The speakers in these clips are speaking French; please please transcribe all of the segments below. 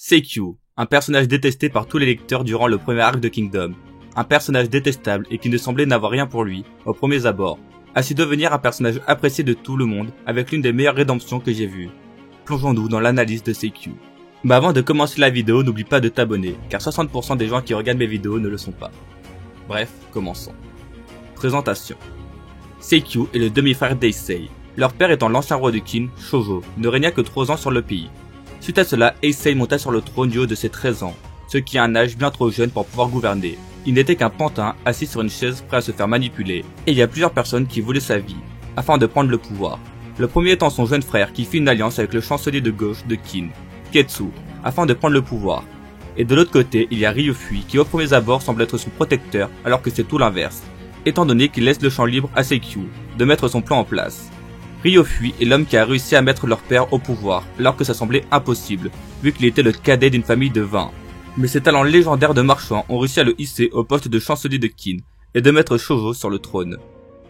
Seikyu, un personnage détesté par tous les lecteurs durant le premier arc de Kingdom. Un personnage détestable et qui ne semblait n'avoir rien pour lui, aux premiers abords, a su devenir un personnage apprécié de tout le monde avec l'une des meilleures rédemptions que j'ai vues. Plongeons-nous dans l'analyse de Seikyu. Mais avant de commencer la vidéo, n'oublie pas de t'abonner, car 60% des gens qui regardent mes vidéos ne le sont pas. Bref, commençons. Présentation. Seikyu est le demi-frère d'Eisei. Leur père étant l'ancien roi de Qin, Shōjo, ne régna que 3 ans sur le pays. Suite à cela, Eisei monta sur le trône du haut de ses 13 ans, ce qui est un âge bien trop jeune pour pouvoir gouverner. Il n'était qu'un pantin assis sur une chaise prêt à se faire manipuler, et il y a plusieurs personnes qui voulaient sa vie, afin de prendre le pouvoir. Le premier étant son jeune frère qui fit une alliance avec le chancelier de gauche de Qin, Ketsu, afin de prendre le pouvoir. Et de l'autre côté, il y a Ryofui qui au premier abord semble être son protecteur alors que c'est tout l'inverse, étant donné qu'il laisse le champ libre à Seikyu de mettre son plan en place. Ryofui est l'homme qui a réussi à mettre leur père au pouvoir, alors que ça semblait impossible, vu qu'il était le cadet d'une famille de 20. Mais ses talents légendaires de marchand ont réussi à le hisser au poste de chancelier de Qin, et de mettre Shōjo sur le trône.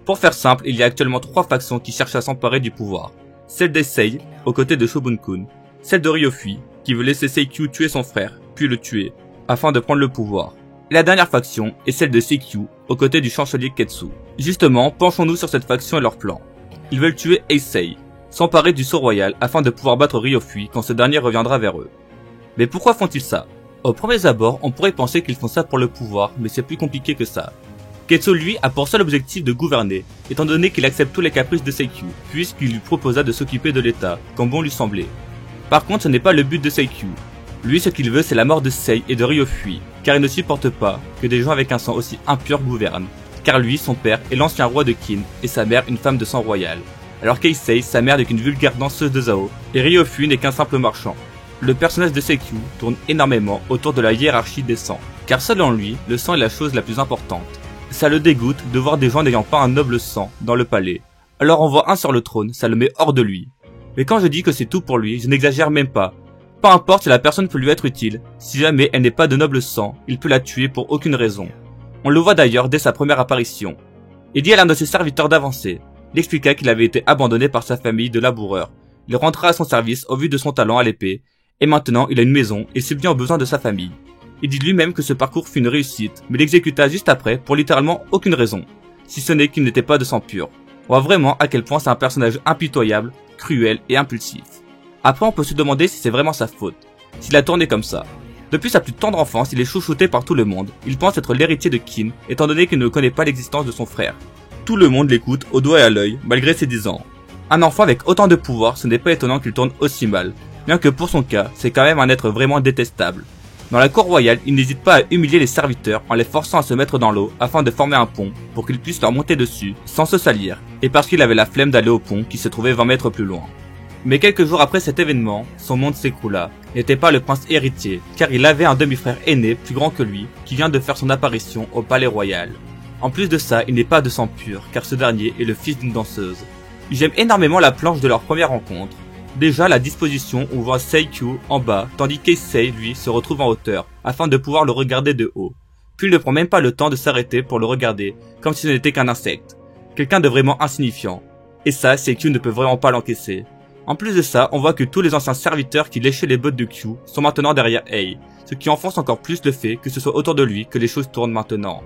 Pour faire simple, il y a actuellement 3 factions qui cherchent à s'emparer du pouvoir. Celle d'Eisei, aux côtés de Shobun-kun, celle de Ryofui, qui veut laisser Seikyu tuer son frère, puis le tuer, afin de prendre le pouvoir. Et la dernière faction est celle de Seikyu, aux côtés du chancelier Ketsu. Justement, penchons-nous sur cette faction et leur plan. Ils veulent tuer Eisei, s'emparer du sceau royal afin de pouvoir battre Ryofui quand ce dernier reviendra vers eux. Mais pourquoi font-ils ça? Au premier abord, on pourrait penser qu'ils font ça pour le pouvoir, mais c'est plus compliqué que ça. Ketsu lui a pour seul objectif de gouverner, étant donné qu'il accepte tous les caprices de Seikyu, puisqu'il lui proposa de s'occuper de l'état, comme bon lui semblait. Par contre, ce n'est pas le but de Seikyu. Lui, ce qu'il veut, c'est la mort de Sei et de Ryofui, car il ne supporte pas que des gens avec un sang aussi impur gouvernent. Car lui, son père, est l'ancien roi de Qin, et sa mère une femme de sang royal. Alors qu'Eisei, sa mère n'est qu'une vulgaire danseuse de Zao, et Ryofui n'est qu'un simple marchand. Le personnage de Seikyu tourne énormément autour de la hiérarchie des sangs, car selon lui, le sang est la chose la plus importante. Ça le dégoûte de voir des gens n'ayant pas un noble sang dans le palais. Alors on voit un sur le trône, ça le met hors de lui. Mais quand je dis que c'est tout pour lui, je n'exagère même pas. Peu importe si la personne peut lui être utile, si jamais elle n'est pas de noble sang, il peut la tuer pour aucune raison. On le voit d'ailleurs dès sa première apparition. Il dit à l'un de ses serviteurs d'avancer. Il expliqua qu'il avait été abandonné par sa famille de laboureurs. Il rentra à son service au vu de son talent à l'épée, et maintenant il a une maison et subvient aux besoins de sa famille. Il dit lui-même que ce parcours fut une réussite, mais l'exécuta juste après pour littéralement aucune raison, si ce n'est qu'il n'était pas de sang pur. On voit vraiment à quel point c'est un personnage impitoyable, cruel et impulsif. Après on peut se demander si c'est vraiment sa faute, s'il a tourné comme ça. Depuis sa plus tendre enfance, il est chouchouté par tout le monde. Il pense être l'héritier de Qin, étant donné qu'il ne connaît pas l'existence de son frère. Tout le monde l'écoute au doigt et à l'œil, malgré ses 10 ans. Un enfant avec autant de pouvoir, ce n'est pas étonnant qu'il tourne aussi mal. Bien que pour son cas, c'est quand même un être vraiment détestable. Dans la cour royale, il n'hésite pas à humilier les serviteurs en les forçant à se mettre dans l'eau afin de former un pont pour qu'ils puissent leur monter dessus sans se salir, et parce qu'il avait la flemme d'aller au pont qui se trouvait 20 mètres plus loin. Mais quelques jours après cet événement, son monde s'écroula. Il n'était pas le prince héritier, car il avait un demi-frère aîné plus grand que lui, qui vient de faire son apparition au palais royal. En plus de ça, il n'est pas de sang pur, car ce dernier est le fils d'une danseuse. J'aime énormément la planche de leur première rencontre. Déjà, la disposition où on voit Seikyu en bas, tandis qu'Eisei, lui, se retrouve en hauteur, afin de pouvoir le regarder de haut. Puis il ne prend même pas le temps de s'arrêter pour le regarder, comme si ce n'était qu'un insecte. Quelqu'un de vraiment insignifiant. Et ça, Seikyu ne peut vraiment pas l'encaisser. En plus de ça, on voit que tous les anciens serviteurs qui léchaient les bottes de Q sont maintenant derrière Ei, ce qui enfonce encore plus le fait que ce soit autour de lui que les choses tournent maintenant.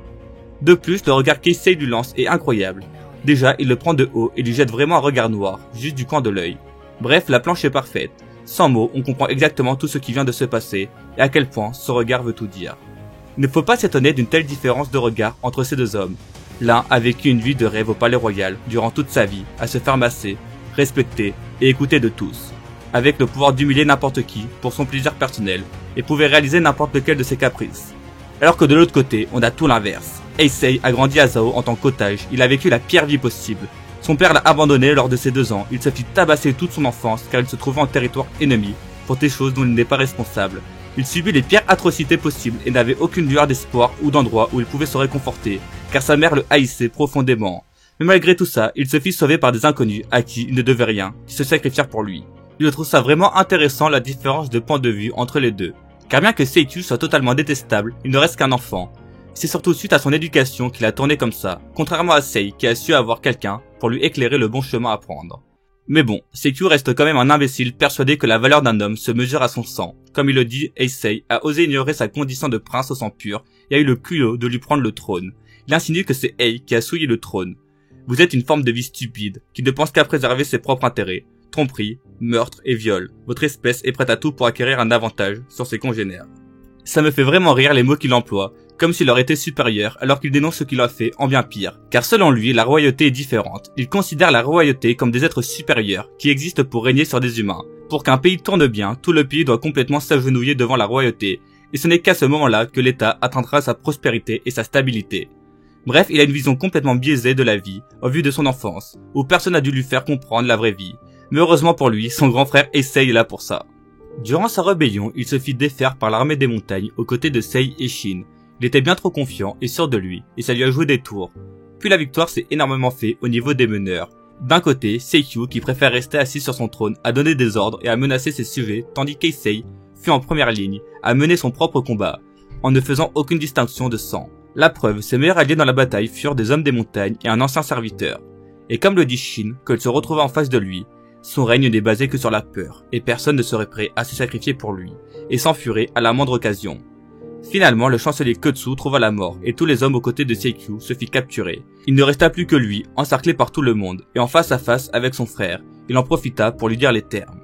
De plus, le regard qu'Eisei lui lance est incroyable. Déjà, il le prend de haut et lui jette vraiment un regard noir, juste du coin de l'œil. Bref, la planche est parfaite. Sans mots, on comprend exactement tout ce qui vient de se passer et à quel point ce regard veut tout dire. Il ne faut pas s'étonner d'une telle différence de regard entre ces deux hommes. L'un a vécu une vie de rêve au palais royal durant toute sa vie, à se faire masser, respecté et écouté de tous, avec le pouvoir d'humilier n'importe qui pour son plaisir personnel et pouvait réaliser n'importe lequel de ses caprices. Alors que de l'autre côté, on a tout l'inverse. Eisei a grandi à Zao en tant qu'otage, il a vécu la pire vie possible. Son père l'a abandonné lors de ses 2 ans, il se fit tabasser toute son enfance car il se trouvait en territoire ennemi pour des choses dont il n'est pas responsable. Il subit les pires atrocités possibles et n'avait aucune lueur d'espoir ou d'endroit où il pouvait se réconforter, car sa mère le haïssait profondément. Mais malgré tout ça, il se fit sauver par des inconnus à qui il ne devait rien, qui se sacrifièrent pour lui. Je trouve ça vraiment intéressant la différence de point de vue entre les deux. Car bien que Seikyu soit totalement détestable, il ne reste qu'un enfant. C'est surtout suite à son éducation qu'il a tourné comme ça, contrairement à Sei qui a su avoir quelqu'un pour lui éclairer le bon chemin à prendre. Mais bon, Seikyu reste quand même un imbécile persuadé que la valeur d'un homme se mesure à son sang. Comme il le dit, Eisei a osé ignorer sa condition de prince au sang pur et a eu le culot de lui prendre le trône. Il insinue que c'est Ei qui a souillé le trône. Vous êtes une forme de vie stupide, qui ne pense qu'à préserver ses propres intérêts. Tromperie, meurtre et viol. Votre espèce est prête à tout pour acquérir un avantage sur ses congénères. Ça me fait vraiment rire les mots qu'il emploie, comme s'il leur était supérieur alors qu'il dénonce ce qu'il a fait en bien pire. Car selon lui, la royauté est différente. Il considère la royauté comme des êtres supérieurs qui existent pour régner sur des humains. Pour qu'un pays tourne bien, tout le pays doit complètement s'agenouiller devant la royauté. Et ce n'est qu'à ce moment-là que l'État atteindra sa prospérité et sa stabilité. Bref, il a une vision complètement biaisée de la vie, au vu de son enfance, où personne n'a dû lui faire comprendre la vraie vie. Mais heureusement pour lui, son grand frère Eisei est là pour ça. Durant sa rébellion, il se fit défaire par l'armée des montagnes aux côtés de Sei et Shin. Il était bien trop confiant et sûr de lui, et ça lui a joué des tours. Puis la victoire s'est énormément fait au niveau des meneurs. D'un côté, Seikyu, qui préfère rester assis sur son trône, a donné des ordres et a menacé ses sujets, tandis qu'Eisei fut en première ligne, à mener son propre combat, en ne faisant aucune distinction de sang. La preuve, ses meilleurs alliés dans la bataille furent des hommes des montagnes et un ancien serviteur. Et comme le dit Shin, quand il se retrouvait en face de lui, son règne n'est basé que sur la peur, et personne ne serait prêt à se sacrifier pour lui, et s'enfuirait à la moindre occasion. Finalement, le chancelier Kotsu trouva la mort, et tous les hommes aux côtés de Seikyu se firent capturer. Il ne resta plus que lui, encerclé par tout le monde, et en face à face avec son frère, il en profita pour lui dire les termes.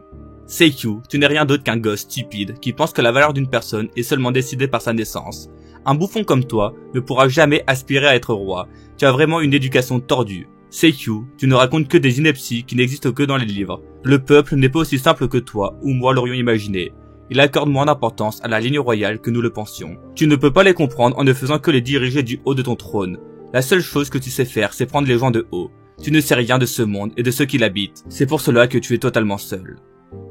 Seikyu, tu n'es rien d'autre qu'un gosse stupide qui pense que la valeur d'une personne est seulement décidée par sa naissance. Un bouffon comme toi ne pourra jamais aspirer à être roi. Tu as vraiment une éducation tordue. Seikyu, tu ne racontes que des inepties qui n'existent que dans les livres. Le peuple n'est pas aussi simple que toi ou moi l'aurions imaginé. Il accorde moins d'importance à la ligne royale que nous le pensions. Tu ne peux pas les comprendre en ne faisant que les diriger du haut de ton trône. La seule chose que tu sais faire, c'est prendre les gens de haut. Tu ne sais rien de ce monde et de ceux qui l'habitent. C'est pour cela que tu es totalement seul.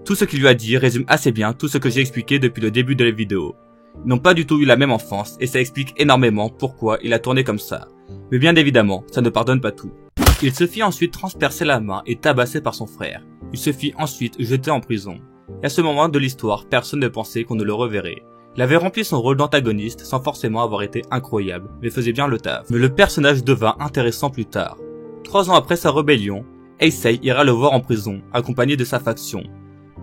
Tout ce qu'il lui a dit résume assez bien tout ce que j'ai expliqué depuis le début de la vidéo. Ils n'ont pas du tout eu la même enfance et ça explique énormément pourquoi il a tourné comme ça. Mais bien évidemment, ça ne pardonne pas tout. Il se fit ensuite transpercer la main et tabasser par son frère. Il se fit ensuite jeter en prison. Et à ce moment de l'histoire, personne ne pensait qu'on ne le reverrait. Il avait rempli son rôle d'antagoniste sans forcément avoir été incroyable, mais faisait bien le taf. Mais le personnage devint intéressant plus tard. 3 ans après sa rébellion, Eisei ira le voir en prison, accompagné de sa faction.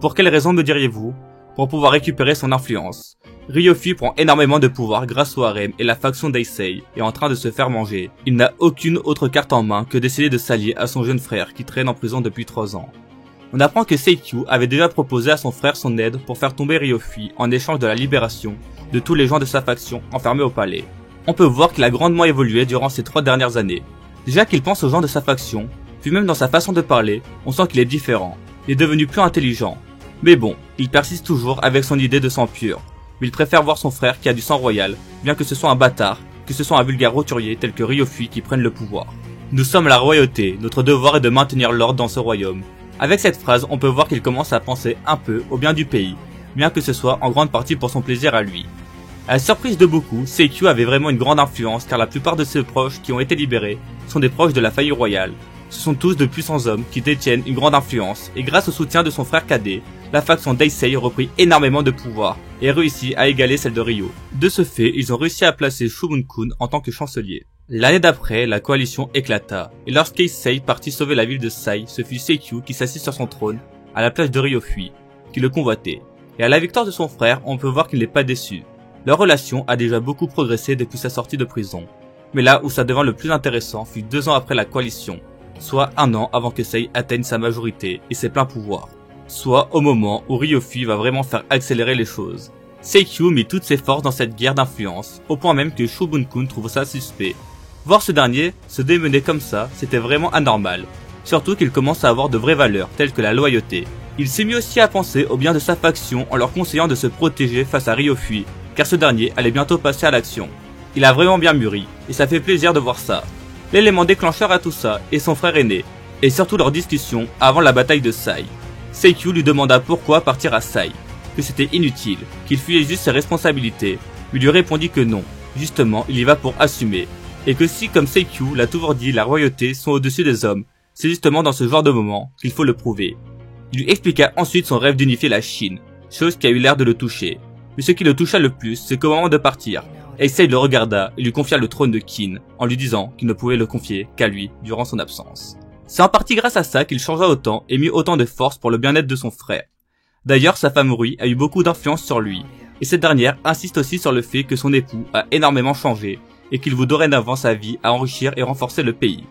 Pour quelle raison me diriez-vous? Pour pouvoir récupérer son influence. Ryofi prend énormément de pouvoir grâce au harem et la faction d'Eisei est en train de se faire manger. Il n'a aucune autre carte en main que d'essayer de s'allier à son jeune frère qui traîne en prison depuis 3 ans. On apprend que Seikyu avait déjà proposé à son frère son aide pour faire tomber Ryofi en échange de la libération de tous les gens de sa faction enfermés au palais. On peut voir qu'il a grandement évolué durant ces 3 dernières années. Déjà qu'il pense aux gens de sa faction, puis même dans sa façon de parler, on sent qu'il est différent. Il est devenu plus intelligent. Mais bon, il persiste toujours avec son idée de sang pur. Mais il préfère voir son frère qui a du sang royal, bien que ce soit un bâtard, que ce soit un vulgaire roturier tel que Ryofi qui prenne le pouvoir. Nous sommes la royauté, notre devoir est de maintenir l'ordre dans ce royaume. Avec cette phrase, on peut voir qu'il commence à penser un peu au bien du pays, bien que ce soit en grande partie pour son plaisir à lui. À la surprise de beaucoup, Seikyu avait vraiment une grande influence car la plupart de ses proches qui ont été libérés sont des proches de la famille royale. Ce sont tous de puissants hommes qui détiennent une grande influence et grâce au soutien de son frère cadet, la faction d'Eisei reprit énormément de pouvoir et réussit à égaler celle de Ryo. De ce fait, ils ont réussi à placer Shubun-kun en tant que chancelier. L'année d'après, la coalition éclata, et lorsqu'Eisei partit sauver la ville de Sai, ce fut Seikyu qui s'assit sur son trône, à la place de Ryofi, qui le convoitait. Et à la victoire de son frère, on peut voir qu'il n'est pas déçu. Leur relation a déjà beaucoup progressé depuis sa sortie de prison. Mais là où ça devint le plus intéressant fut 2 ans après la coalition, soit 1 an avant que Sei atteigne sa majorité et ses pleins pouvoirs, soit au moment où Ryofi va vraiment faire accélérer les choses. Seikyu mit toutes ses forces dans cette guerre d'influence, au point même que Shubun-kun trouve ça suspect. Voir ce dernier se démener comme ça, c'était vraiment anormal, surtout qu'il commence à avoir de vraies valeurs telles que la loyauté. Il s'est mis aussi à penser au bien de sa faction en leur conseillant de se protéger face à Ryofi, car ce dernier allait bientôt passer à l'action. Il a vraiment bien mûri, et ça fait plaisir de voir ça. L'élément déclencheur à tout ça est son frère aîné, et surtout leur discussion avant la bataille de Sai. Seikyu lui demanda pourquoi partir à Sai, que c'était inutile, qu'il fuyait juste ses responsabilités, mais lui répondit que non, justement il y va pour assumer, et que si comme Seikyu l'a toujours dit la royauté sont au-dessus des hommes, c'est justement dans ce genre de moment qu'il faut le prouver. Il lui expliqua ensuite son rêve d'unifier la Chine, chose qui a eu l'air de le toucher. Mais ce qui le toucha le plus, c'est qu'au moment de partir, Eisei le regarda et lui confia le trône de Qin, en lui disant qu'il ne pouvait le confier qu'à lui durant son absence. C'est en partie grâce à ça qu'il changea autant et mit autant de force pour le bien-être de son frère. D'ailleurs, sa femme Rui a eu beaucoup d'influence sur lui, et cette dernière insiste aussi sur le fait que son époux a énormément changé et qu'il voue dorénavant sa vie à enrichir et renforcer le pays.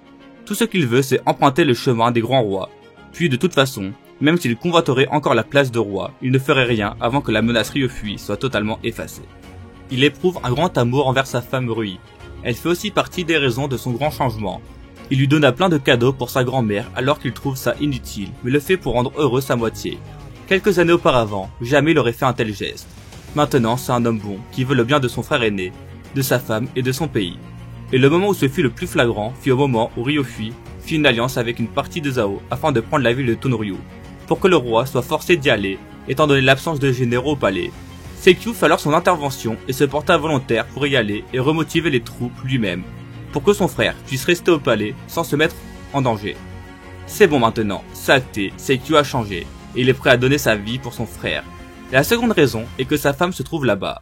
Tout ce qu'il veut, c'est emprunter le chemin des grands rois. Puis de toute façon, même s'il convoiterait encore la place de roi, il ne ferait rien avant que la menace Ryofui soit totalement effacée. Il éprouve un grand amour envers sa femme Rui. Elle fait aussi partie des raisons de son grand changement. Il lui donna plein de cadeaux pour sa grand-mère alors qu'il trouve ça inutile, mais le fait pour rendre heureux sa moitié. Quelques années auparavant, jamais il aurait fait un tel geste. Maintenant, c'est un homme bon, qui veut le bien de son frère aîné, de sa femme et de son pays. Et le moment où ce fut le plus flagrant fut au moment où Ryofui fit une alliance avec une partie de Zhao afin de prendre la ville de Tonryu, pour que le roi soit forcé d'y aller, étant donné l'absence de généraux au palais. Sekyu fit alors son intervention et se porta volontaire pour y aller et remotiver les troupes lui-même, pour que son frère puisse rester au palais sans se mettre en danger. C'est bon maintenant, c'est acté, Sekyu a changé, et il est prêt à donner sa vie pour son frère. Et la seconde raison est que sa femme se trouve là-bas.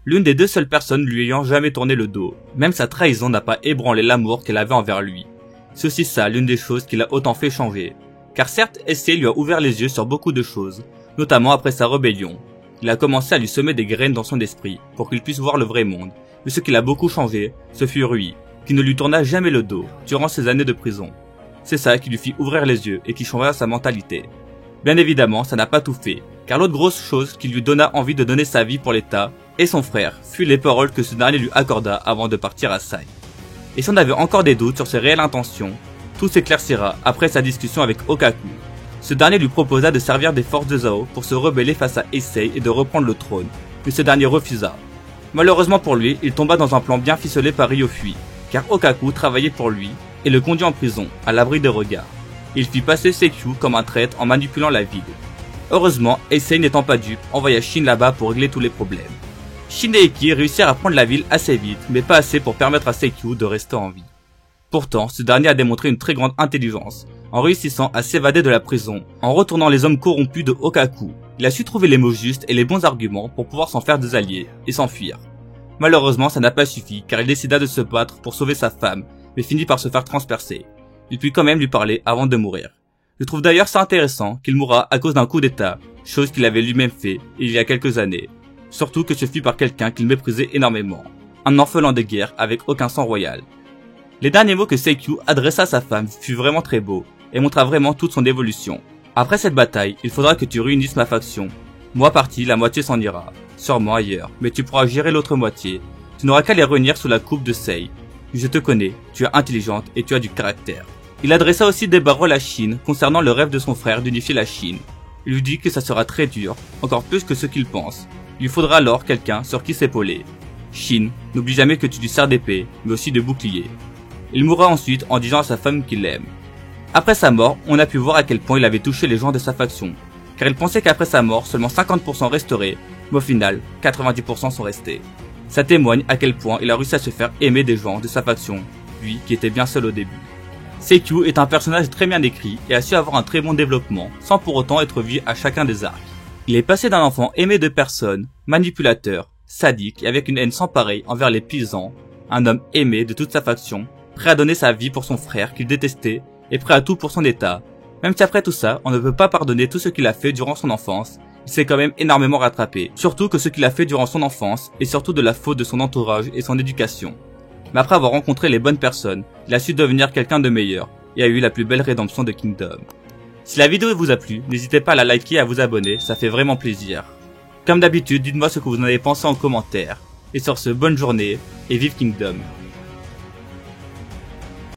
L'une des deux seules personnes lui ayant jamais tourné le dos, même sa trahison n'a pas ébranlé l'amour qu'elle avait envers lui. C'est aussi ça l'une des choses qui l'a autant fait changer. Car certes, Issei lui a ouvert les yeux sur beaucoup de choses, notamment après sa rébellion. Il a commencé à lui semer des graines dans son esprit, pour qu'il puisse voir le vrai monde. Mais ce qui l'a beaucoup changé, ce fut Rui, qui ne lui tourna jamais le dos, durant ses années de prison. C'est ça qui lui fit ouvrir les yeux et qui changea sa mentalité. Bien évidemment, ça n'a pas tout fait, car l'autre grosse chose qui lui donna envie de donner sa vie pour l'État, et son frère, fut les paroles que ce dernier lui accorda avant de partir à Sai. Et si on avait encore des doutes sur ses réelles intentions, tout s'éclaircira après sa discussion avec Okaku. Ce dernier lui proposa de servir des forces de Zhao pour se rebeller face à Issei et de reprendre le trône, mais ce dernier refusa. Malheureusement pour lui, il tomba dans un plan bien ficelé par Ryofui, car Okaku travaillait pour lui et le conduit en prison, à l'abri des regards. Il fit passer Sekyu comme un traître en manipulant la ville. Heureusement, Issei n'étant pas dupe, envoya Shin là-bas pour régler tous les problèmes. Shin et Eki réussirent à prendre la ville assez vite, mais pas assez pour permettre à Sekyu de rester en vie. Pourtant, ce dernier a démontré une très grande intelligence, en réussissant à s'évader de la prison, en retournant les hommes corrompus de Okaku. Il a su trouver les mots justes et les bons arguments pour pouvoir s'en faire des alliés, et s'enfuir. Malheureusement, ça n'a pas suffi, car il décida de se battre pour sauver sa femme, mais finit par se faire transpercer. Il put quand même lui parler avant de mourir. Je trouve d'ailleurs ça intéressant qu'il mourra à cause d'un coup d'état, chose qu'il avait lui-même fait il y a quelques années. Surtout que ce fut par quelqu'un qu'il méprisait énormément. Un orphelin de guerre avec aucun sang royal. Les derniers mots que Sekyu adressa à sa femme furent vraiment très beaux, et montra vraiment toute son évolution. Après cette bataille, il faudra que tu réunisses ma faction. Moi parti, la moitié s'en ira. Sûrement ailleurs, mais tu pourras gérer l'autre moitié. Tu n'auras qu'à les réunir sous la coupe de Sei. Je te connais, tu es intelligente et tu as du caractère. Il adressa aussi des paroles à Shin concernant le rêve de son frère d'unifier la Chine. Il lui dit que ça sera très dur, encore plus que ce qu'il pense. Il lui faudra alors quelqu'un sur qui s'épauler. Shin, n'oublie jamais que tu lui sers d'épée, mais aussi de bouclier. Il mourra ensuite en disant à sa femme qu'il l'aime. Après sa mort, on a pu voir à quel point il avait touché les gens de sa faction, car il pensait qu'après sa mort, seulement 50% resteraient, mais au final, 90% sont restés. Ça témoigne à quel point il a réussi à se faire aimer des gens de sa faction, lui qui était bien seul au début. Sekyu est un personnage très bien écrit et a su avoir un très bon développement, sans pour autant être vu à chacun des arcs. Il est passé d'un enfant aimé de personne, manipulateur, sadique et avec une haine sans pareille envers les paysans, un homme aimé de toute sa faction, prêt à donner sa vie pour son frère qu'il détestait et prêt à tout pour son état. Même si après tout ça, on ne peut pas pardonner tout ce qu'il a fait durant son enfance, il s'est quand même énormément rattrapé, surtout que ce qu'il a fait durant son enfance est surtout de la faute de son entourage et son éducation. Mais après avoir rencontré les bonnes personnes, il a su devenir quelqu'un de meilleur et a eu la plus belle rédemption de Kingdom. Si la vidéo vous a plu, n'hésitez pas à la liker et à vous abonner, ça fait vraiment plaisir. Comme d'habitude, dites-moi ce que vous en avez pensé en commentaire. Et sur ce, bonne journée et vive Kingdom.